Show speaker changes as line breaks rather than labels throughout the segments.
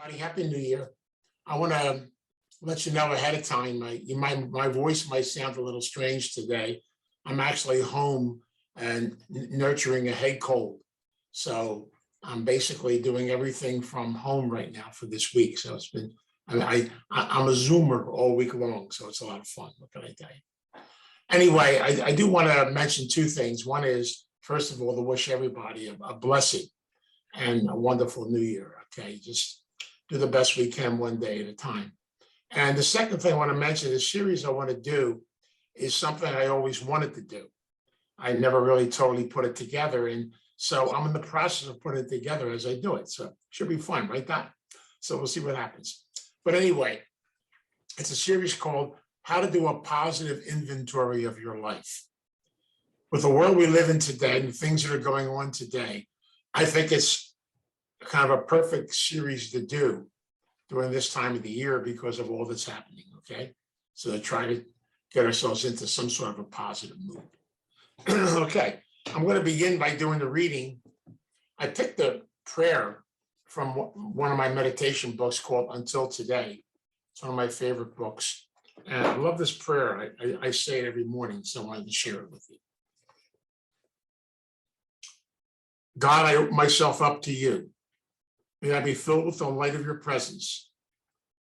everybody. Happy New Year. I want to let you know ahead of time, my voice might sound a little strange today. I'm actually home and nurturing a head cold. So I'm basically doing everything from home right now for this week. So it's been, I'm a Zoomer all week long. So it's a lot of fun. What can I tell you? Anyway, I do want to mention two things. One is, first of all, to wish everybody a blessing and a wonderful new year. Okay, just do the best we can one day at a time. And the second thing I want to mention, the series I want to do is something I always wanted to do. I never really totally put it together. And so I'm in the process of putting it together as I do it. So it should be fun, right, Doc? So we'll see what happens. But anyway, it's a series called How to Do a Positive Inventory of Your Life. With the world we live in today and things that are going on today, I think it's kind of a perfect series to do during this time of the year because of all that's happening, okay? So to try to get ourselves into some sort of a positive mood. Okay, I'm going to begin by doing the reading. I picked a prayer from one of my meditation books called Until Today. It's one of my favorite books. And I love this prayer. I say it every morning, so I wanted to share it with you. God, I open myself up to you. May I be filled with the light of your presence.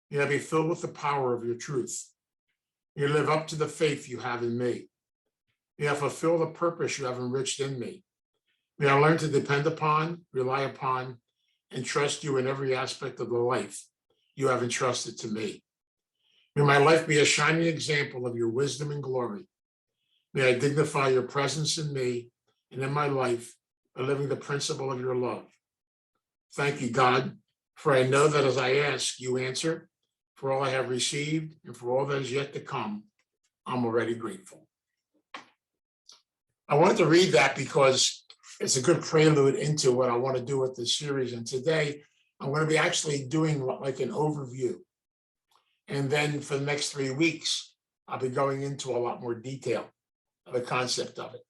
May I be filled with the power of your truth. May I live up to the faith you have in me. May I fulfill the purpose you have enriched in me. May I learn to depend upon, rely upon, and trust you in every aspect of the life you have entrusted to me. May my life be a shining example of your wisdom and glory. May I dignify your presence in me and in my life by living the principle of your love. Thank you, God, for I know that as I ask, you answer. For all I have received and for all that is yet to come, I'm already grateful. I wanted to read that because it's a good prelude into what I want to do with this series. And today, I'm going to be actually doing like an overview. And then for the next 3 weeks, I'll be going into a lot more detail of the concept of it.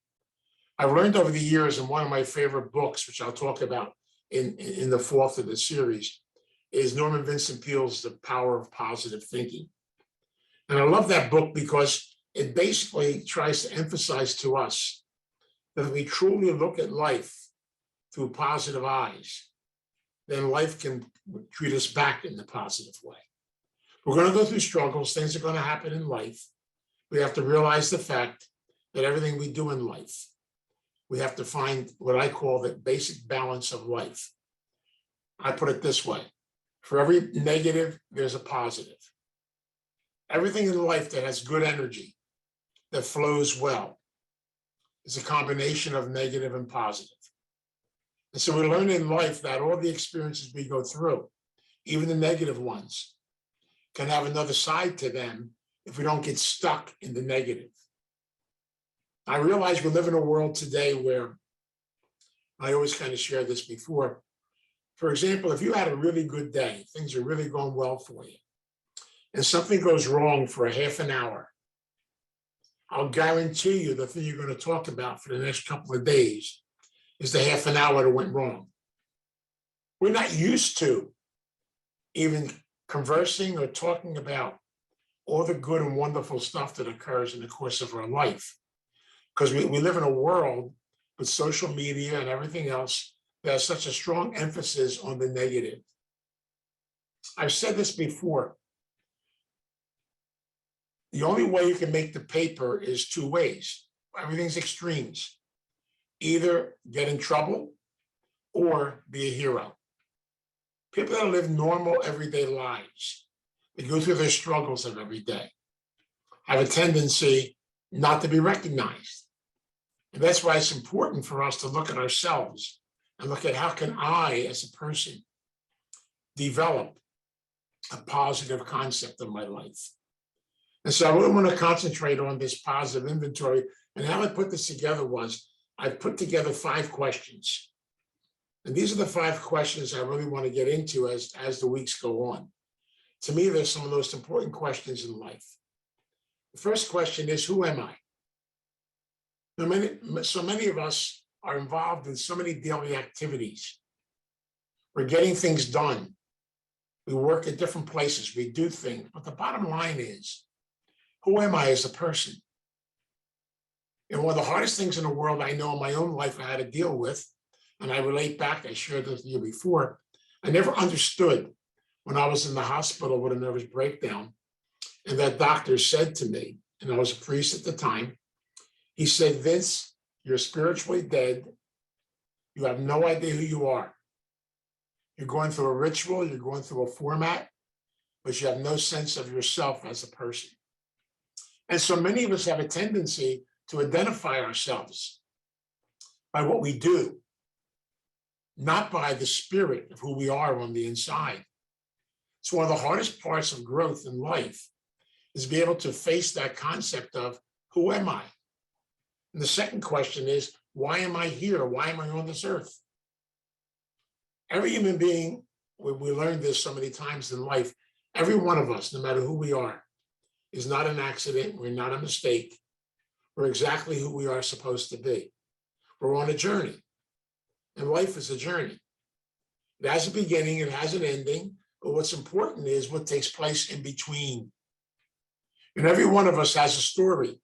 I've learned over the years in one of my favorite books, which I'll talk about in the fourth of the series, is Norman Vincent Peale's The Power of Positive Thinking. And I love that book because it basically tries to emphasize to us that if we truly look at life through positive eyes, then life can treat us back in the positive way. We're going to go through struggles. Things are going to happen in life. We have to realize the fact that everything we do in life, we have to find what I call the basic balance of life. I put it this way. For every negative, there's a positive. Everything in life that has good energy, that flows well, is a combination of negative and positive. And so we learn in life that all the experiences we go through, even the negative ones, can have another side to them if we don't get stuck in the negative. I realize we live in a world today where, I always kind of shared this before. For example, if you had a really good day, things are really going well for you, and something goes wrong for a half an hour, I'll guarantee you the thing you're going to talk about for the next couple of days is the half an hour that went wrong. We're not used to even conversing or talking about all the good and wonderful stuff that occurs in the course of our life, because we live in a world with social media and everything else that has such a strong emphasis on the negative. I've said this before. The only way you can make the paper is two ways. Everything's extremes. Either get in trouble or be a hero. People that live normal, everyday lives, they go through their struggles of every day, have a tendency not to be recognized. And that's why it's important for us to look at ourselves and look at how can I, as a person, develop a positive concept of my life. And so I really want to concentrate on this positive inventory. And how I put this together was, I put together 5 questions. And these are the 5 questions I really want to get into as the weeks go on. To me, they're some of the most important questions in life. The first question is, who am I? Now, so many of us are involved in so many daily activities. We're getting things done. We work at different places. We do things. But the bottom line is, who am I as a person? And one of the hardest things in the world I know in my own life I had to deal with, and I relate back, I shared this with you before, I never understood when I was in the hospital with a nervous breakdown, and that doctor said to me, and I was a priest at the time, he said, Vince, you're spiritually dead. You have no idea who you are. You're going through a ritual, you're going through a format, but you have no sense of yourself as a person. And so many of us have a tendency to identify ourselves by what we do, not by the spirit of who we are on the inside. It's one of the hardest parts of growth in life, is to be able to face that concept of, who am I? And the second question is, why am I here? Why am I on this earth? Every human being, we learned this so many times in life, every one of us, no matter who we are, is not an accident. We're not a mistake. We're exactly who we are supposed to be. We're on a journey, and life is a journey. It has a beginning, it has an ending, but what's important is what takes place in between. And every one of us has a story.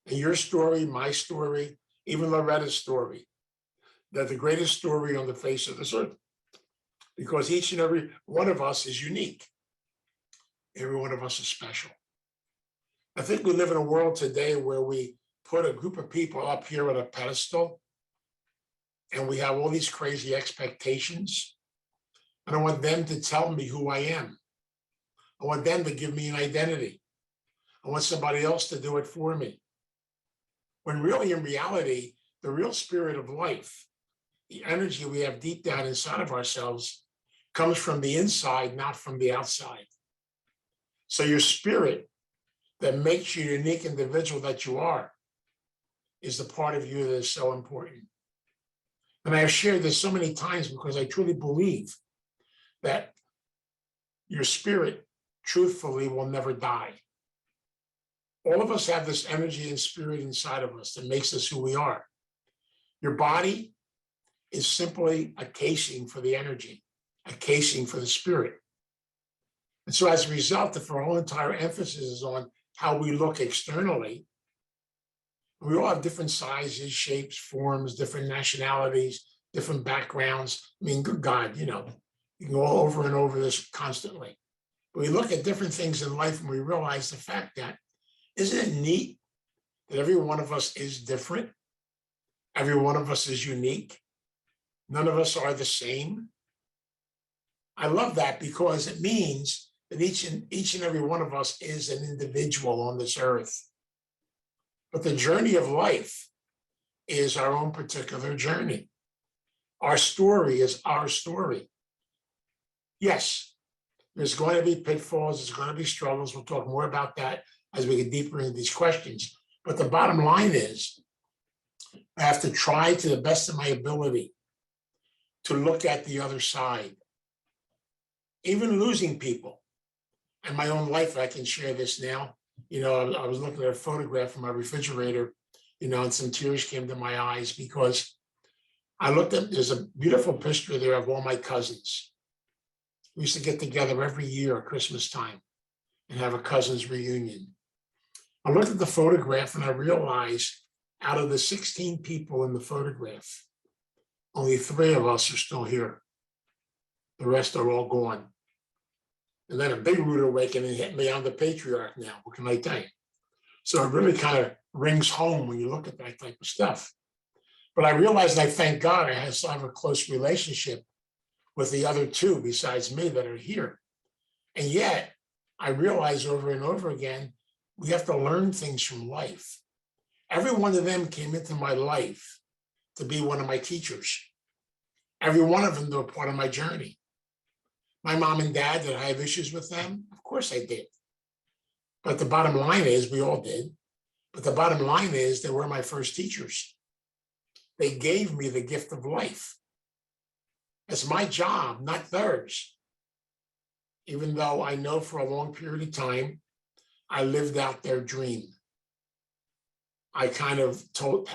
And your story, my story, even Loretta's story, they're the greatest story on the face of this earth, because each and every one of us is unique. Every one of us is special. I think we live in a world today where we put a group of people up here on a pedestal, and we have all these crazy expectations. And I want them to tell me who I am. I want them to give me an identity. I want somebody else to do it for me. When really, in reality, the real spirit of life, the energy we have deep down inside of ourselves, comes from the inside, not from the outside. So your spirit that makes you the unique individual that you are is the part of you that is so important. And I have shared this so many times because I truly believe that your spirit, truthfully, will never die. All of us have this energy and spirit inside of us that makes us who we are. Your body is simply a casing for the energy, a casing for the spirit. And so as a result, if our whole entire emphasis is on how we look externally, we all have different sizes, shapes, forms, different nationalities, different backgrounds. I mean, good God, you can go over and over this constantly. But we look at different things in life and we realize the fact that, isn't it neat that every one of us is different? Every one of us is unique. None of us are the same. I love that because it means that each and every one of us is an individual on this earth. But the journey of life is our own particular journey. Our story is our story. Yes, there's going to be pitfalls, there's going to be struggles. We'll talk more about that as we get deeper into these questions. But the bottom line is, I have to try to the best of my ability to look at the other side. Even losing people. In my own life, I can share this now. I was looking at a photograph from my refrigerator, and some tears came to my eyes because I looked at, there's a beautiful picture there of all my cousins. We used to get together every year at Christmas time and have a cousins reunion. I looked at the photograph and I realized out of the 16 people in the photograph, only 3 of us are still here. The rest are all gone. And then a big rude awakening hit me on the patriarch now. What can I tell you? So it really kind of rings home when you look at that type of stuff. But I realized, and I thank God, I have a close relationship with the other 2 besides me that are here. And yet, I realize over and over again, we have to learn things from life. Every one of them came into my life to be one of my teachers. Every one of them, they were part of my journey. My mom and dad, did I have issues with them? Of course I did. But the bottom line is, we all did. But the bottom line is, they were my first teachers. They gave me the gift of life. It's my job, not theirs. Even though I know for a long period of time, I lived out their dream. I kind of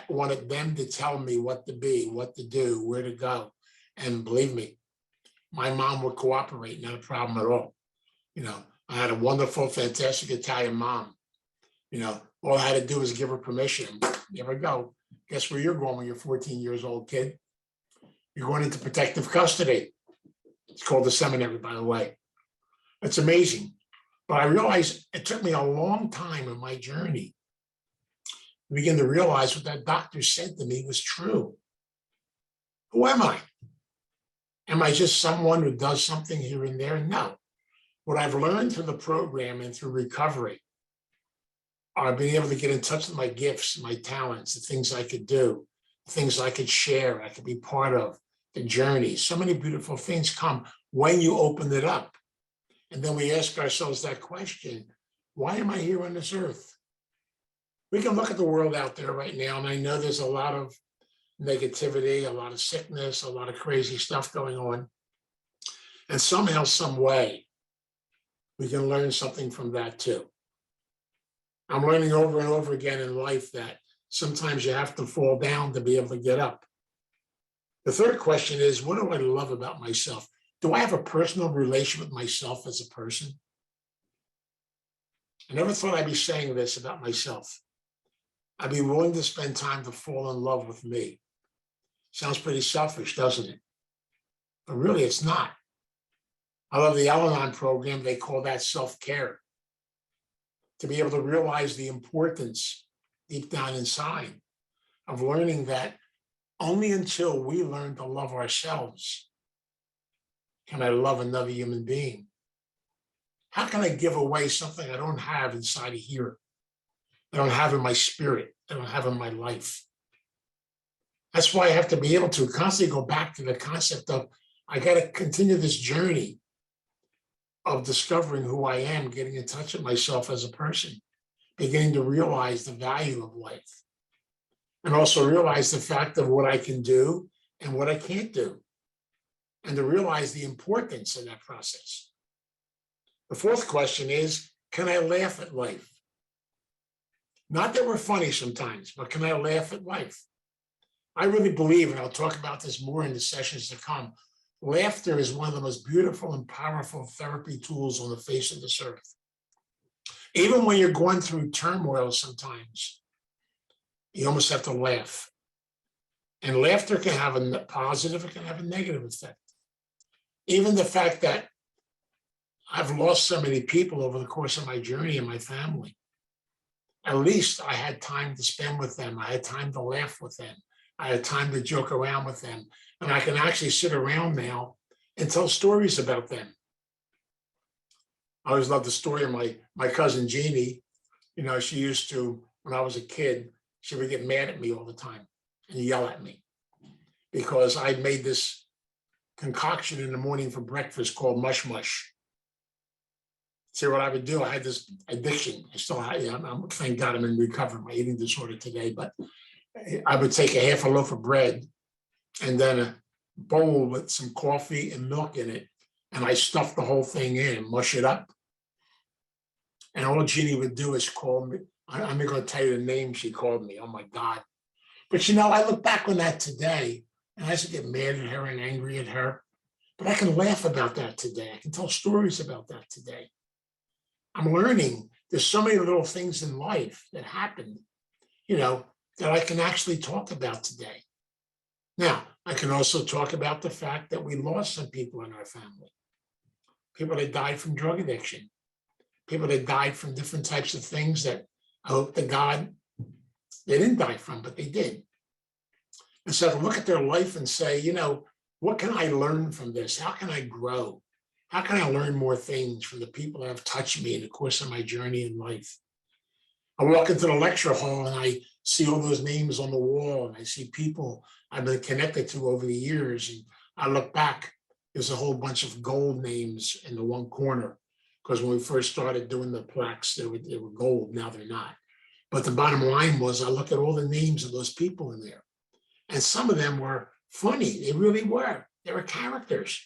wanted them to tell me what to be, what to do, where to go. And believe me, my mom would cooperate, not a problem at all. I had a wonderful, fantastic Italian mom. All I had to do was give her permission. There we go. Guess where you're going when you're 14 years old, kid? You're going into protective custody. It's called the seminary, by the way. It's amazing. But I realized it took me a long time in my journey to begin to realize what that doctor said to me was true. Who am I? Am I just someone who does something here and there? No. What I've learned through the program and through recovery, I've been able to get in touch with my gifts, my talents, the things I could do, the things I could share, I could be part of, the journey. So many beautiful things come when you open it up. And then we ask ourselves that question, why am I here on this earth? We can look at the world out there right now, and I know there's a lot of negativity, a lot of sickness, a lot of crazy stuff going on. And somehow, some way, we can learn something from that too. I'm learning over and over again in life that sometimes you have to fall down to be able to get up. The third question is, what do I love about myself? Do I have a personal relation with myself as a person? I never thought I'd be saying this about myself. I'd be willing to spend time to fall in love with me. Sounds pretty selfish, doesn't it? But really, it's not. I love the Al-Anon program. They call that self-care. To be able to realize the importance deep down inside of learning that only until we learn to love ourselves can I love another human being. How can I give away something I don't have inside of here? I don't have in my spirit. I don't have in my life. That's why I have to be able to constantly go back to the concept of I got to continue this journey of discovering who I am, getting in touch with myself as a person, beginning to realize the value of life, and also realize the fact of what I can do and what I can't do, and to realize the importance of that process. The fourth question is, can I laugh at life? Not that we're funny sometimes, but can I laugh at life? I really believe, and I'll talk about this more in the sessions to come, laughter is one of the most beautiful and powerful therapy tools on the face of this earth. Even when you're going through turmoil sometimes, you almost have to laugh. And laughter can have a positive, it can have a negative effect. Even the fact that I've lost so many people over the course of my journey in my family, at least I had time to spend with them. I had time to laugh with them. I had time to joke around with them. And I can actually sit around now and tell stories about them. I always loved the story of my cousin Jeannie. She used to, when I was a kid, she would get mad at me all the time and yell at me because I made this concoction in the morning for breakfast called mush mush. See what I would do? I had this addiction. I still have, thank God I'm in recovery, my eating disorder today, but I would take a half a loaf of bread and then a bowl with some coffee and milk in it. And I stuffed the whole thing in and mush it up. And all Jeannie would do is call me. I'm not going to tell you the name she called me. Oh my God. But I look back on that today and I used to get mad at her and angry at her. But I can laugh about that today. I can tell stories about that today. I'm learning there's so many little things in life that happen, that I can actually talk about today. Now, I can also talk about the fact that we lost some people in our family. People that died from drug addiction. People that died from different types of things that I hope to God they didn't die from, but they did. And so to look at their life and say, what can I learn from this? How can I grow? How can I learn more things from the people that have touched me in the course of my journey in life? I walk into the lecture hall and I see all those names on the wall and I see people I've been connected to over the years. And I look back, there's a whole bunch of gold names in the one corner because when we first started doing the plaques, they were gold, now they're not. But the bottom line was I look at all the names of those people in there and some of them were funny, they really were. They were characters.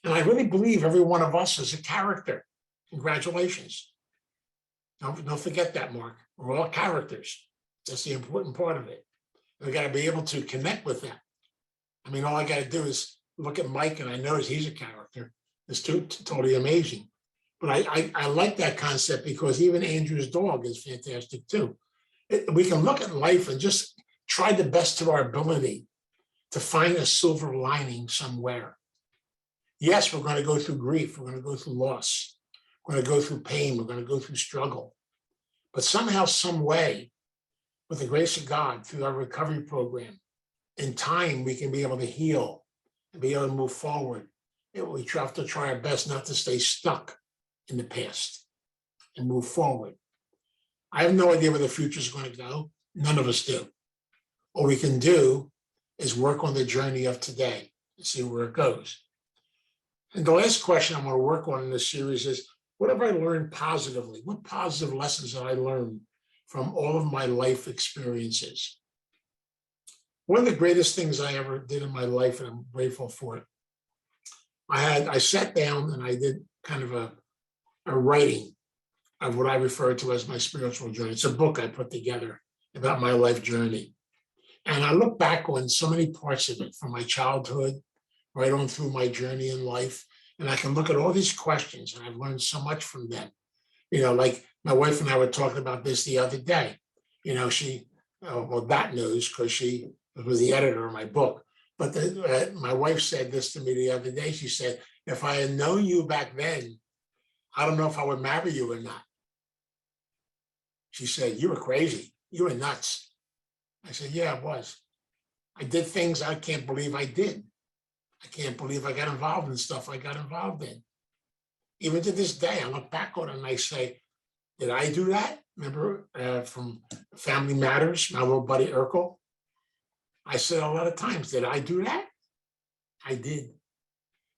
And I really believe every one of us is a character. Congratulations. Don't forget that, Mark. We're all characters. That's the important part of it. We got to be able to connect with them. All I got to do is look at Mike and I notice he's a character. It's totally amazing. But I like that concept because even Andrew's dog is fantastic too. We can look at life and just try the best of our ability to find a silver lining somewhere. Yes, we're going to go through grief. We're going to go through loss. We're going to go through pain. We're going to go through struggle. But somehow, some way, with the grace of God, through our recovery program, in time, we can be able to heal and be able to move forward. We have to try our best not to stay stuck in the past and move forward. I have no idea where the future is going to go. None of us do. All we can do is work on the journey of today and see where it goes. And the last question I'm going to work on in this series is, what have I learned positively? What positive lessons have I learned from all of my life experiences? One of the greatest things I ever did in my life, and I'm grateful for it, I sat down and I did kind of a writing of what I refer to as my spiritual journey. It's a book I put together about my life journey. And I look back on so many parts of it, from my childhood right on through my journey in life. And I can look at all these questions, and I've learned so much from them. Like my wife and I were talking about this the other day. She, that knows because she was the editor of my book. But my wife said this to me the other day. She said, if I had known you back then, I don't know if I would marry you or not. She said, you were crazy. You were nuts. I said, yeah, I was. I did things I can't believe I did. I can't believe I got involved in stuff I got involved in. Even to this day, I look back on it and I say, did I do that? Remember from Family Matters, my little buddy Urkel? I said a lot of times, did I do that? I did.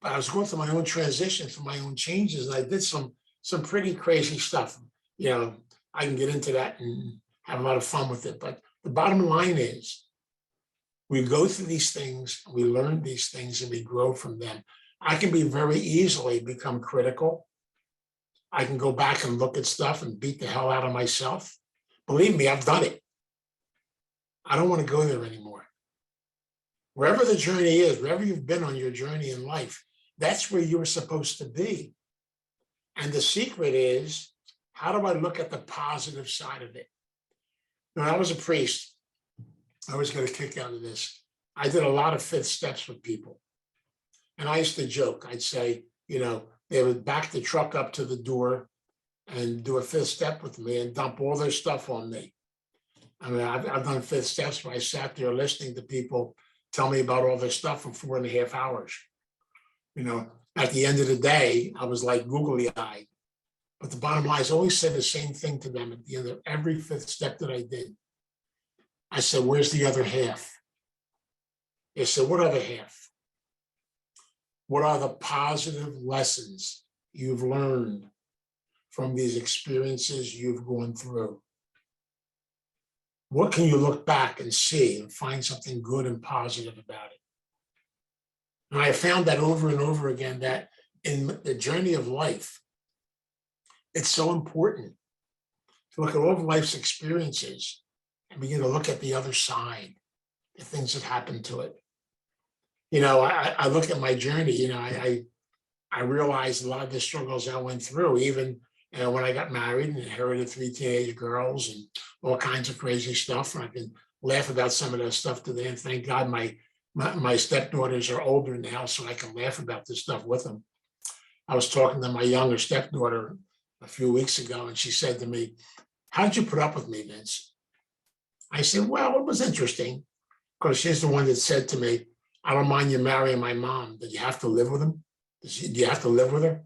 But I was going through my own transition, through my own changes, and I did some pretty crazy stuff. I can get into that and have a lot of fun with it. But the bottom line is, we go through these things, we learn these things, and we grow from them. I can be very easily become critical. I can go back and look at stuff and beat the hell out of myself. Believe me, I've done it. I don't want to go there anymore. Wherever the journey is, wherever you've been on your journey in life, that's where you were supposed to be. And the secret is, how do I look at the positive side of it? When I was a priest, I always got a kick out of this. I did a lot of fifth steps with people. And I used to joke. I'd say, they would back the truck up to the door and do a fifth step with me and dump all their stuff on me. I mean, I've done fifth steps where I sat there listening to people tell me about all their stuff for 4.5 hours. At the end of the day, I was like googly-eyed. But the bottom line is, I always said the same thing to them at the end of every fifth step that I did. I said, where's the other half? They said, what other half? What are the positive lessons you've learned from these experiences you've gone through? What can you look back and see and find something good and positive about it? And I found that over and over again, that in the journey of life, it's so important to look at all of life's experiences and begin to look at the other side, the things that happened to it. I look at my journey, I realized a lot of the struggles I went through, even when I got married and inherited 3 teenage girls and all kinds of crazy stuff. And I can laugh about some of that stuff today. And thank God my stepdaughters are older now, so I can laugh about this stuff with them. I was talking to my younger stepdaughter a few weeks ago, and she said to me, how'd you put up with me, Vince? I said, well, it was interesting, because she's the one that said to me, I don't mind you marrying my mom, but you have to live with him? Do you have to live with her?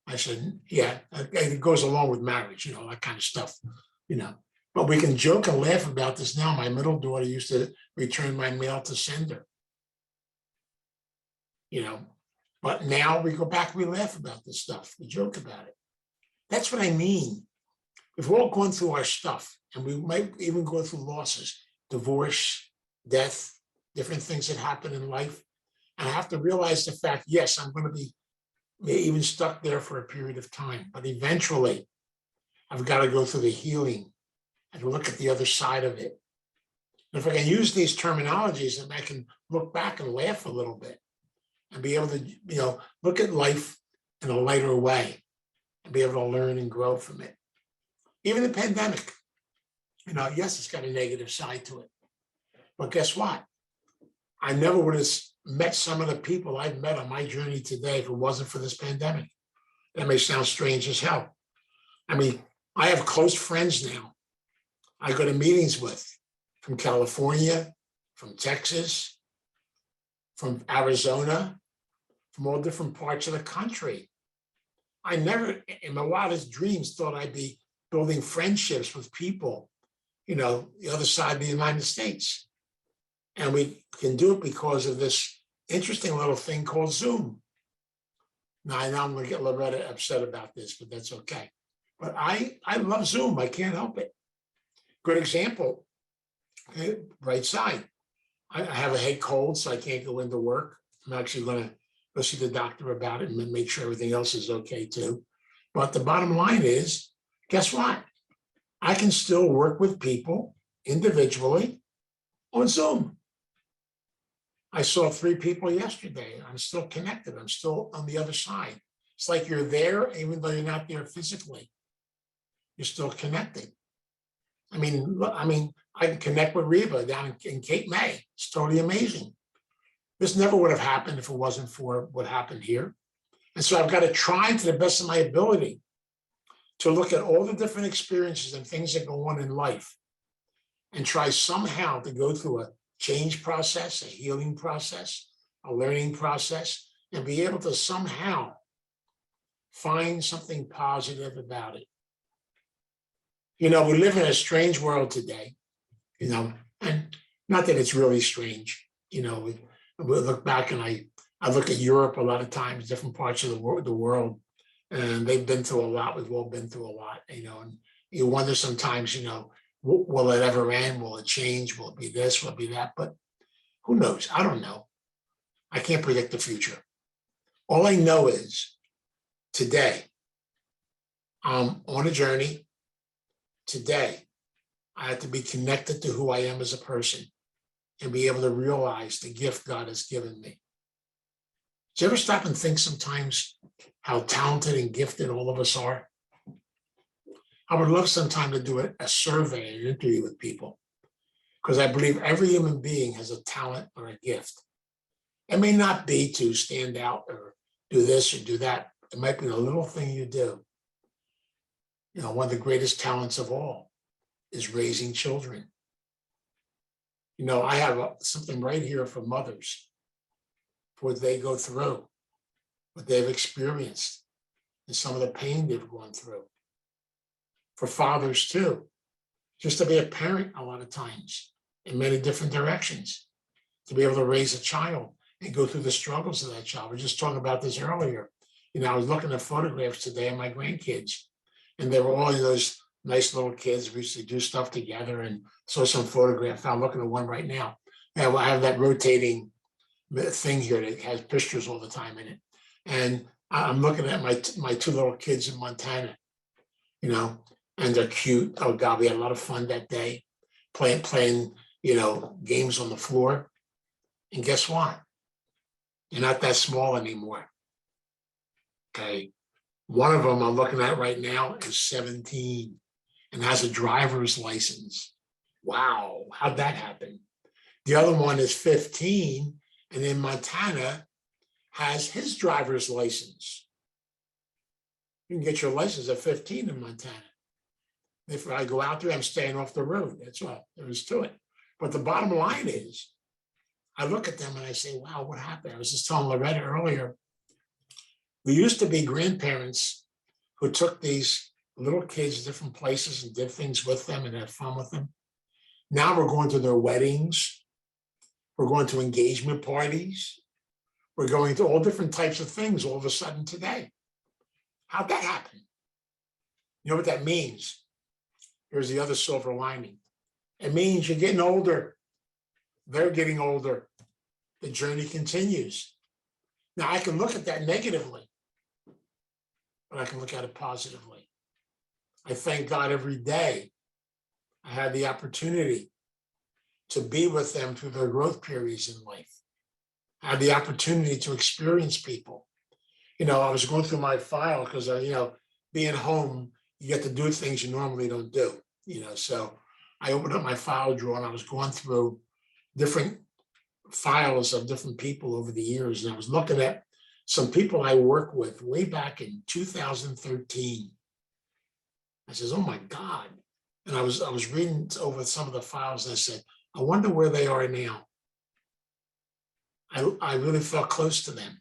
I said, yeah, it goes along with marriage, that kind of stuff, But we can joke and laugh about this now. My middle daughter used to return my mail to sender, But now we go back, we laugh about this stuff, we joke about it. That's what I mean. We've all gone through our stuff, and we might even go through losses, divorce, death, different things that happen in life. And I have to realize the fact, yes, I'm going to be even stuck there for a period of time, but eventually I've got to go through the healing and look at the other side of it. And if I can use these terminologies, then I can look back and laugh a little bit. and be able to, look at life in a lighter way and be able to learn and grow from it. Even the pandemic, yes, it's got a negative side to it. But guess what? I never would have met some of the people I've met on my journey today if it wasn't for this pandemic. That may sound strange as hell. I mean, I have close friends now I go to meetings with from California, from Texas, from Arizona, from all different parts of the country. I never, in my wildest dreams, thought I'd be building friendships with people, the other side of the United States. And we can do it because of this interesting little thing called Zoom. Now, I know I'm going to get Loretta upset about this, but that's okay. But I love Zoom. I can't help it. Good example, okay, right side. I have a head cold, so I can't go into work. I'm actually going to go see the doctor about it and make sure everything else is okay too. But the bottom line is, guess what? I can still work with people individually on Zoom. I saw 3 people yesterday. I'm still connected. I'm still on the other side. It's like you're there, even though you're not there physically. You're still connected. I mean, I can connect with Reba down in Cape May. It's totally amazing. This never would have happened if it wasn't for what happened here. And so I've got to try to the best of my ability to look at all the different experiences and things that go on in life and try somehow to go through a change process, a healing process, a learning process, and be able to somehow find something positive about it. We live in a strange world today, and not that it's really strange. We look back and I look at Europe a lot of times, different parts of the world, and they've been through a lot. We've all been through a lot, and you wonder sometimes, will it ever end? Will it change? Will it be this? Will it be that? But who knows? I don't know. I can't predict the future. All I know is today, I'm on a journey. Today, I have to be connected to who I am as a person and be able to realize the gift God has given me. Do you ever stop and think sometimes how talented and gifted all of us are? I would love sometime to do a survey, an interview with people, because I believe every human being has a talent or a gift. It may not be to stand out or do this or do that. It might be a little thing you do. One of the greatest talents of all is raising children. I have something right here for mothers, for what they go through, what they've experienced, and some of the pain they've gone through. For fathers too, just to be a parent a lot of times in many different directions, to be able to raise a child and go through the struggles of that child. We were just talking about this earlier. I was looking at photographs today of my grandkids, and they were all those nice little kids. We used to do stuff together, and saw some photograph. I'm looking at one right now. And I have that rotating thing here that has pictures all the time in it. And I'm looking at my 2 little kids in Montana, and they're cute. Oh God, we had a lot of fun that day, playing, games on the floor. And guess what? You're not that small anymore. Okay. One of them I'm looking at right now is 17 and has a driver's license. Wow, how'd that happen? The other one is 15 and in Montana has his driver's license. You can get your license at 15 in Montana. If I go out there, I'm staying off the road. That's all there is to it. But the bottom line is, I look at them and I say, wow, what happened? I was just telling Loretta earlier, we used to be grandparents who took these little kids different places and did things with them and had fun with them. Now we're going to their weddings. We're going to engagement parties. We're going to all different types of things all of a sudden today. How'd that happen? You know what that means? Here's the other silver lining. It means you're getting older. They're getting older. The journey continues. Now, I can look at that negatively, but I can look at it positively. I thank God every day I had the opportunity to be with them through their growth periods in life. I had the opportunity to experience people. I was going through my file because, being home, you get to do things you normally don't do, so I opened up my file drawer and I was going through different files of different people over the years. And I was looking at some people I worked with way back in 2013. I says, oh my God. And I was reading over some of the files and I said, I wonder where they are now. I really felt close to them.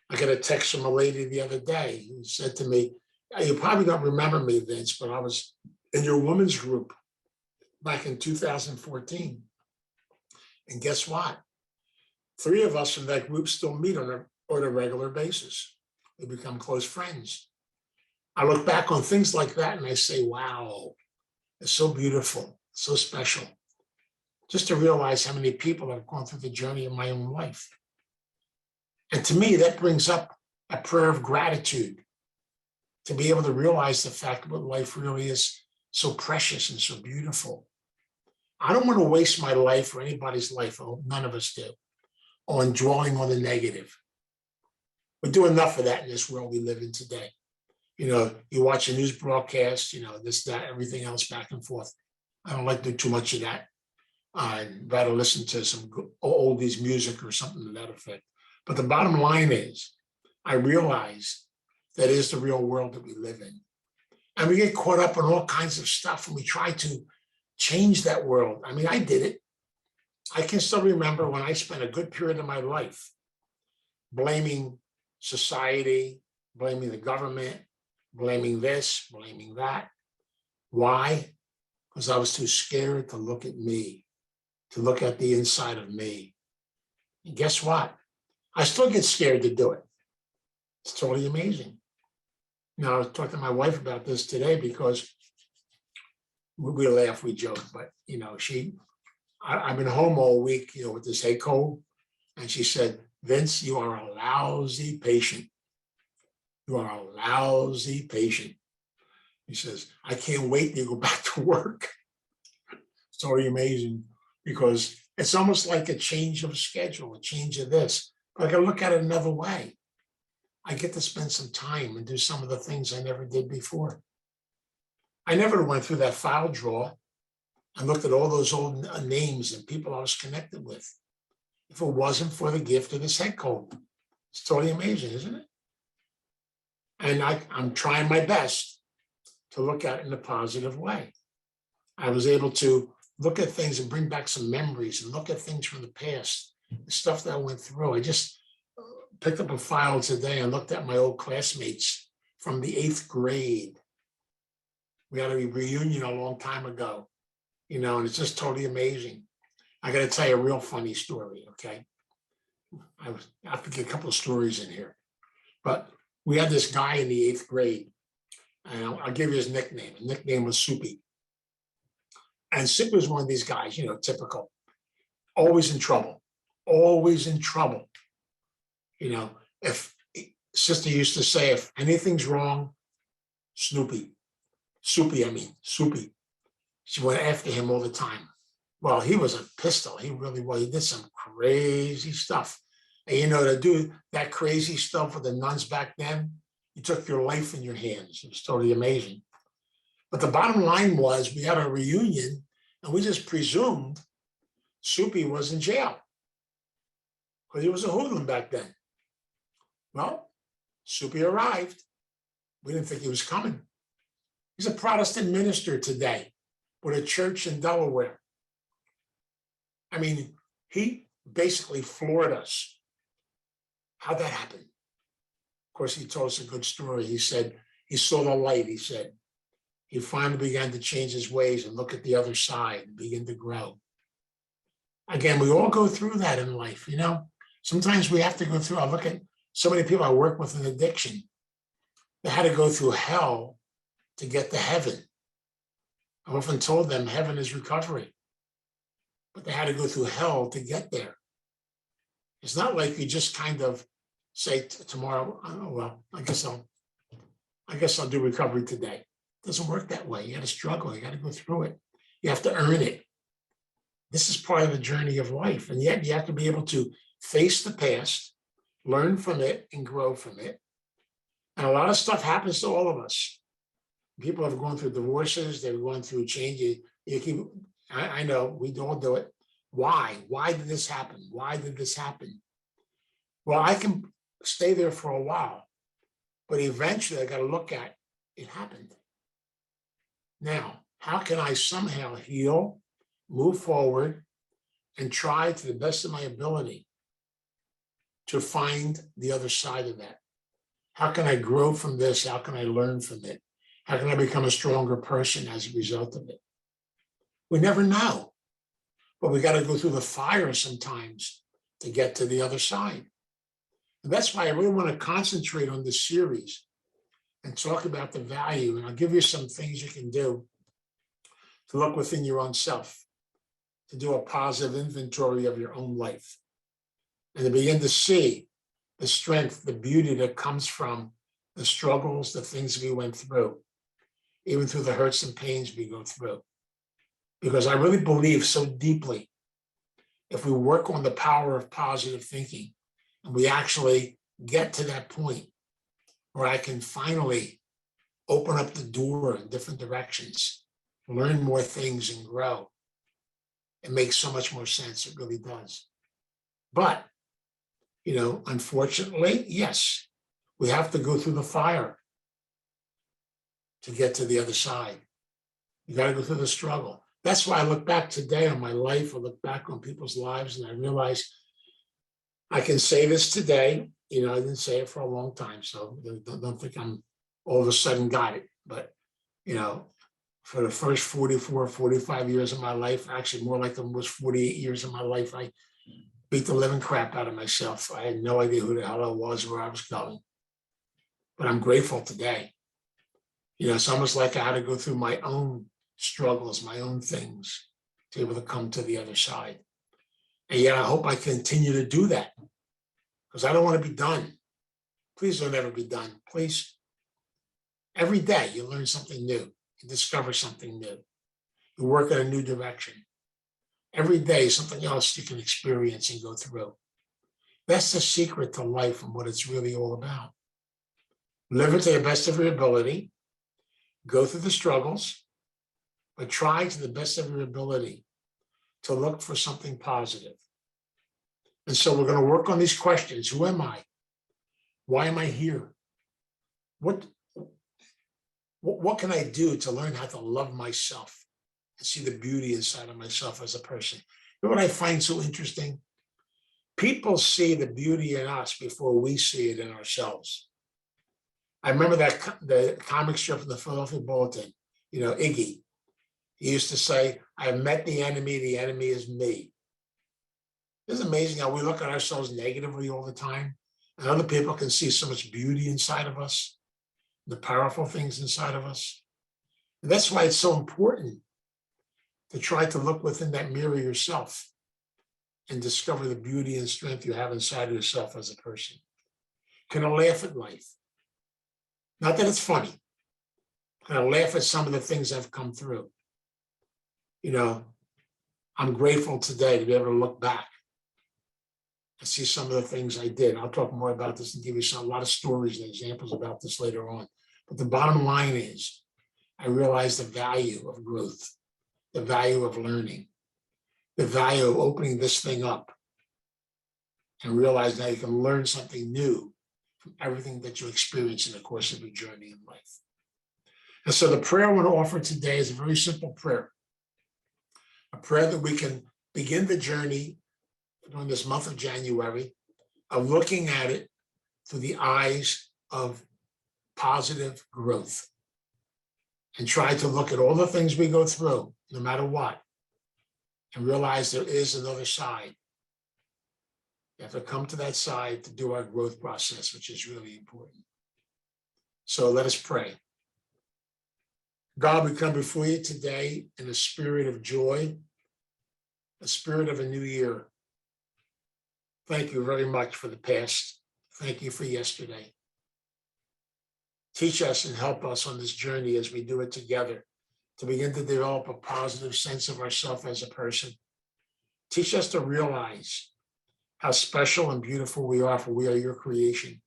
I got a text from a lady the other day who said to me, you probably don't remember me, Vince, but I was in your women's group back in 2014. And guess what? 3 of us from that group still meet on a regular basis. We become close friends. I look back on things like that and I say, wow, it's so beautiful, so special. Just to realize how many people have gone through the journey of my own life. And to me, that brings up a prayer of gratitude to be able to realize the fact that life really is so precious and so beautiful. I don't want to waste my life or anybody's life, I hope none of us do, on dwelling on the negative. We do enough of that in this world we live in today. You watch a news broadcast, this, that, everything else back and forth. I don't like to do too much of that. I'd rather listen to some oldies music or something to that effect. But the bottom line is, I realize that is the real world that we live in. And we get caught up in all kinds of stuff and we try to change that world. I mean, I did it. I can still remember when I spent a good period of my life blaming society, blaming the government, blaming this, blaming that. Why? Because I was too scared to look at me, to look at the inside of me. And guess what? I still get scared to do it. It's totally amazing. I was talking to my wife about this today because we laugh, we joke, but I've been home all week, with this head cold. And she said, Vince, you are a lousy patient. You are a lousy patient. He says, I can't wait to go back to work. It's totally amazing because it's almost like a change of schedule, a change of this. But I can look at it another way. I get to spend some time and do some of the things I never did before. I never went through that file drawer and looked at all those old names and people I was connected with if it wasn't for the gift of this head cold. It's totally amazing, isn't it? And I'm trying my best to look at it in a positive way. I was able to look at things and bring back some memories and look at things from the past, the stuff that I went through. I just picked up a file today and looked at my old classmates from the 8th grade. We had a reunion a long time ago, and it's just totally amazing. I got to tell you a real funny story, okay? I have to get a couple of stories in here. But we had this guy in the 8th grade, and I'll give you his nickname. His nickname was Soupy. And Soupy was one of these guys, typical, always in trouble, always in trouble. If sister used to say, if anything's wrong, Soupy. She went after him all the time. Well, he was a pistol. He really was. He did some crazy stuff. And to do that crazy stuff with the nuns back then, you took your life in your hands. It was totally amazing. But the bottom line was we had a reunion and we just presumed Soupy was in jail because he was a hoodlum back then. Well, Soupy arrived. We didn't think he was coming. He's a Protestant minister today with a church in Delaware. I mean, he basically floored us. How'd that happen? Of course, he told us a good story. He said he saw the light, he said. He finally began to change his ways and look at the other side and begin to grow. Again, we all go through that in life, Sometimes we have to go through, I look at so many people I work with in addiction. They had to go through hell to get to heaven. I've often told them heaven is recovery, but they had to go through hell to get there. It's not like you just kind of say tomorrow, oh, well, I guess I'll do recovery today. It doesn't work that way. You got to struggle. You got to go through it. You have to earn it. This is part of the journey of life. And yet you have to be able to face the past, learn from it, and grow from it. And a lot of stuff happens to all of us. People have gone through divorces, they've gone through changes. I know, we all do it. Why? Why did this happen? Why did this happen? Well, I can stay there for a while, but eventually I got to look at it happened. Now, how can I somehow heal, move forward, and try to the best of my ability to find the other side of that? How can I grow from this? How can I learn from it? How can I become a stronger person as a result of it? We never know, but we got to go through the fire sometimes to get to the other side. And that's why I really want to concentrate on this series and talk about the value. And I'll give you some things you can do to look within your own self, to do a positive inventory of your own life, and to begin to see the strength, the beauty that comes from the struggles, the things we went through, even through the hurts and pains we go through. Because I really believe so deeply, if we work on the power of positive thinking, and we actually get to that point where I can finally open up the door in different directions, learn more things and grow, it makes so much more sense. It really does. But, unfortunately, yes, we have to go through the fire to get to the other side. You got to go through the struggle. That's why I look back today on my life, I look back on people's lives, and I realize I can say this today. I didn't say it for a long time, so don't think I'm all of a sudden got it. But, for the first 44, 45 years of my life, actually more like almost 48 years of my life, I beat the living crap out of myself. I had no idea who the hell I was, where I was going. But I'm grateful today. It's almost like I had to go through my own struggles, my own things, to be able to come to the other side. And yet I hope I continue to do that, because I don't want to be done. Please don't ever be done. Please. Every day you learn something new. You discover something new. You work in a new direction. Every day something else you can experience and go through. That's the secret to life and what it's really all about. Live it to the best of your ability. Go through the struggles, but try to the best of your ability to look for something positive. And so we're going to work on these questions. Who am I? Why am I here? What can I do to learn how to love myself and see the beauty inside of myself as a person? You know what I find so interesting? People see the beauty in us before we see it in ourselves. I remember the comic strip in the Philadelphia Bulletin, Iggy. He used to say, I've met the enemy is me. Isn't it amazing how we look at ourselves negatively all the time, and other people can see so much beauty inside of us, the powerful things inside of us? And that's why it's so important to try to look within that mirror yourself and discover the beauty and strength you have inside of yourself as a person. Can I laugh at life? Not that it's funny. Can I laugh at some of the things I've come through? I'm grateful today to be able to look back and see some of the things I did. I'll talk more about this and give you a lot of stories and examples about this later on. But the bottom line is, I realized the value of growth, the value of learning, the value of opening this thing up, and realize now you can learn something new from everything that you experience in the course of your journey in life. And so the prayer I want to offer today is a very simple prayer, a prayer that we can begin the journey during this month of January of looking at it through the eyes of positive growth, and try to look at all the things we go through, no matter what, and realize there is another side. You have to come to that side to do our growth process, which is really important. So let us pray. God, we come before you today in a spirit of joy, a spirit of a new year. Thank you very much for the past. Thank you for yesterday. Teach us and help us on this journey as we do it together to begin to develop a positive sense of ourselves as a person. Teach us to realize how special and beautiful we are, for we are your creation.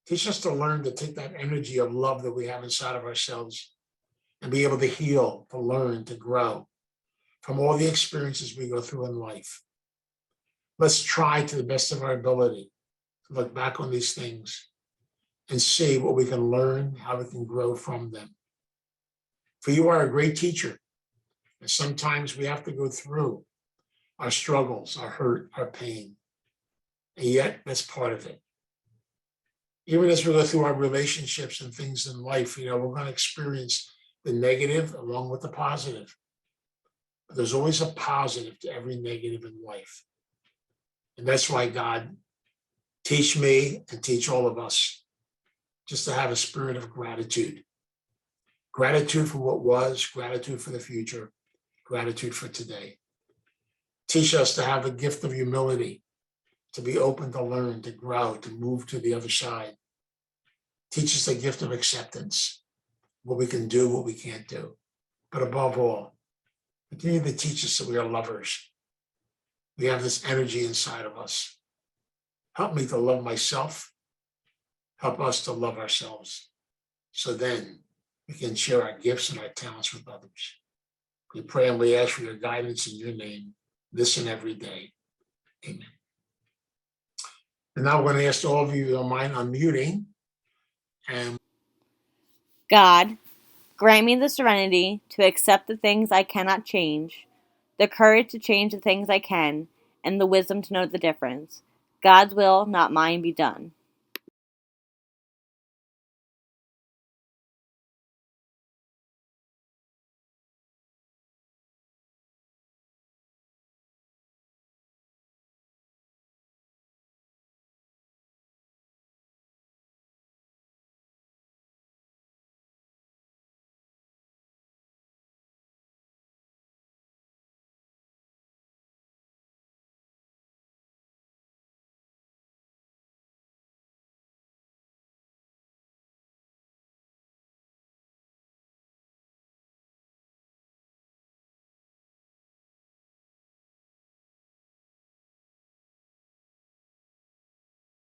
Teach us to learn to take that energy of love that we have inside of ourselves and be able to heal, to learn, to grow from all the experiences we go through in life. Let's try to the best of our ability to look back on these things and see what we can learn, how we can grow from them. For you are a great teacher, and sometimes we have to go through our struggles, our hurt, our pain, and yet that's part of it. Even as we go through our relationships and things in life, we're going to experience the negative along with the positive. But there's always a positive to every negative in life. And that's why God, teach me and teach all of us just to have a spirit of gratitude. Gratitude for what was, gratitude for the future, gratitude for today. Teach us to have a gift of humility, to be open to learn, to grow, to move to the other side. Teach us the gift of acceptance, what we can do, what we can't do. But above all, continue to teach us that we are lovers. We have this energy inside of us. Help me to love myself. Help us to love ourselves. So then we can share our gifts and our talents with others. We pray and we ask for your guidance in your name, this and every day. Amen. And now we're going to ask all of you, if you don't mind unmuting. And
God, grant me the serenity to accept the things I cannot change, the courage to change the things I can, and the wisdom to know the difference. God's will, not mine, be done.